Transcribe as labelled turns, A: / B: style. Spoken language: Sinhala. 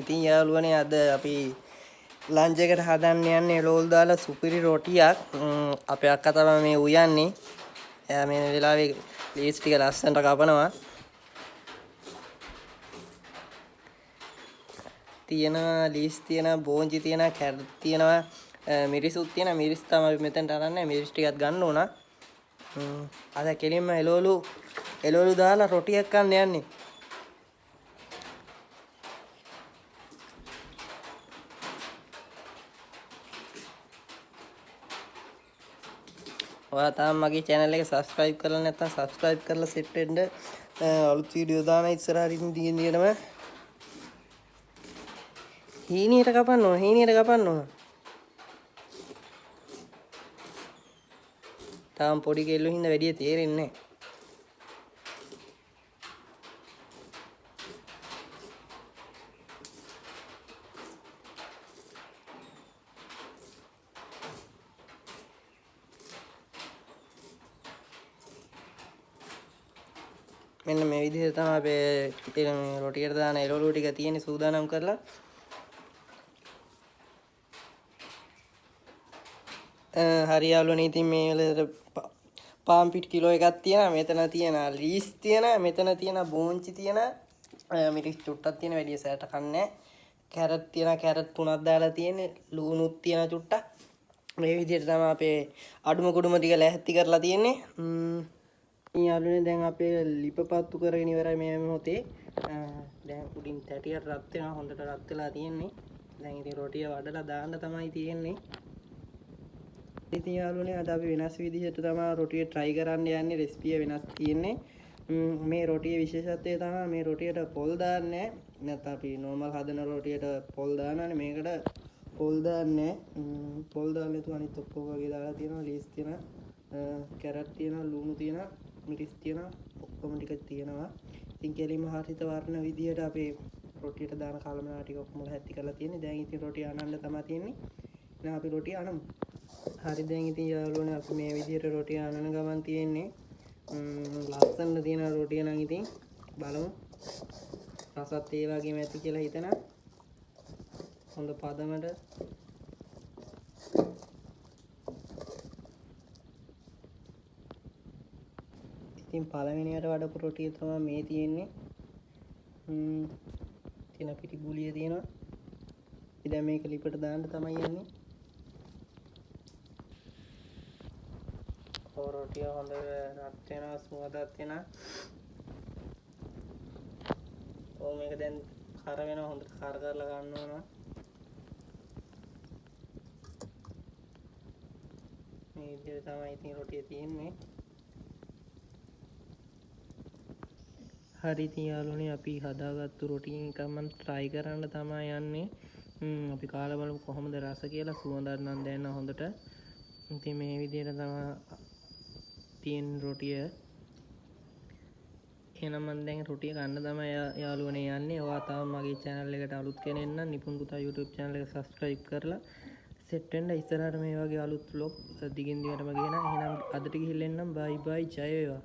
A: ඉතින් යාළුවනේ අද අපි ලන්ච් එකට හදන්න යන්නේ එළවලු දාලා සුපිරි රොටියක්. අපේ අක්කා තමයි මේ උයන්නේ. එයා මේ වෙලාවේ ලීස් ටික ලස්සනට කපනවා. තියෙනවා ලීස් තියෙනවා බෝංචි තියෙනවා කැරට් තියෙනවා මිරිසුත් තියෙනවා. මිරිස් තමයි මෙතනට අරන්නේ. මිරිස් ටිකක් ගන්න ඕන. අද කෙලින්ම එළවලු දාලා රොටියක් කන්න යන්නේ. ඔයා තාම මගේ channel එක subscribe කරලා නැත්නම් subscribe කරලා set වෙන්න. අලුත් වීඩියෝ දාන ඉස්සරහින් දිගින්ම හීනියට කපන්න ඕන. තාම පොඩි කෙල්ලෝ හින්දා වැඩි තේරෙන්නේ නැහැ. මෙන්න මේ විදිහට තමයි අපේ මේ රොටියට දාන එළවලු ටික තියෙන්නේ සූදානම් කරලා. හරි යාළුවනේ ඉතින් මේ වෙලේට පාන් පිට් කිලෝ එකක් තියෙනවා. මෙතන තියෙනවා ලීස් තියෙනවා. මෙතන තියෙනවා බෝංචි තියෙනවා. මිරිස් චුට්ටක් තියෙන වැඩි සෑට කන්නේ. කැරට් තියෙනවා. කැරට් 3ක් දාලා තියෙන්නේ. ලුණුත් තියෙනවා චුට්ටක්. මේ විදිහට තමයි අපේ අඩුම කුඩුම ටික ලැහැත්ති කරලා තියෙන්නේ. යාළුවනේ දැන් අපේ ලිපපත්තු කරගෙන ඉවරයි මේ මොහොතේ. දැන් උඩින් තැටියට රත් වෙනවා. හොඳට රත් වෙලා තියෙන්නේ. දැන් ඉතින් රොටිය වඩලා දාන්න තමයි තියෙන්නේ. ඉතින් යාළුවනේ අද අපි වෙනස් විදිහට තමයි රොටිය try කරන්න යන්නේ. රෙසිපිය වෙනස් තියෙන්නේ. මේ රොටියේ විශේෂත්වය තමයි මේ රොටියට පොල් දාන්නේ නැහැ. නැත්නම් අපි normal හදන රොටියට පොල් දානවානේ. මේකට පොල් දාන්නේ නැහැ. පොල් දාන්නේ නැතුව අනිත් ඔක්කොම වගේ දාලා තියෙනවා. ලීස් තියෙනවා. කැරට් තියෙනවා. ලුණු තියෙනවා. මිරිස් තියෙනවා. ඔක්කොම ටික තියෙනවා. ඉතින් කෙලින්ම හරිත වර්ණ විදිහට අපේ රොටියට දාන කලමනා ටික ඔක්කොම හැටි කරලා තියෙන්නේ. දැන් ඉතින් රොටිය අනන්න තමයි තියෙන්නේ. දැන් අපි රොටිය අනමු. හරි දැන් ඉතින් යාළුවනේ අපි මේ විදිහට රොටිය අනන ගමන් තියෙන්නේ. ලස්සන තියෙන රොටිය නම් ඉතින් බලමු. රසත් ඒ වගේම ඇති කියලා හිතනවා. හොඳ පදමට ඉතින් පළවෙනියට වඩපු රොටිය තමයි මේ තියෙන්නේ. තියෙන පිටි ගුලිය තියෙනවා. ඉතින් දැන් මේක ලිපට දාන්න තමයි යන්නේ. රොටිය හොඳ රත් වෙනවා ස්මූදක් වෙනවා. මේක දැන් කර වෙනවා හොඳට කර කරලා ගන්න ඕන. මේ විදිහට තමයි ඉතින් රොටිය තියෙන්නේ. හරි ඉතින් යාළුවනේ අපි හදාගත්තු රොටියෙන් එකක් මම try කරන්න තමයි යන්නේ. අපි කාලා බලමු කොහොමද රස කියලා. සුවඳක් නම් දැනෙන හොඳට. ඉතින් මේ විදිහට තමයි තියෙන රොටිය. එහෙනම් මම දැන් රොටිය ගන්න තමයි යාළුවනේ යන්නේ. ඔයා තාම මගේ channel එකට අලුත් කෙනෙක් නම් නිපුන් පුතා YouTube channel එක subscribe කරලා set වෙන්න. ඉස්සරහට මේ වගේ අලුත් vlog දිගින් දිගටම ගෙනා. එහෙනම් අදට ගිහින් එන්නම්. bye bye ජය වේවා.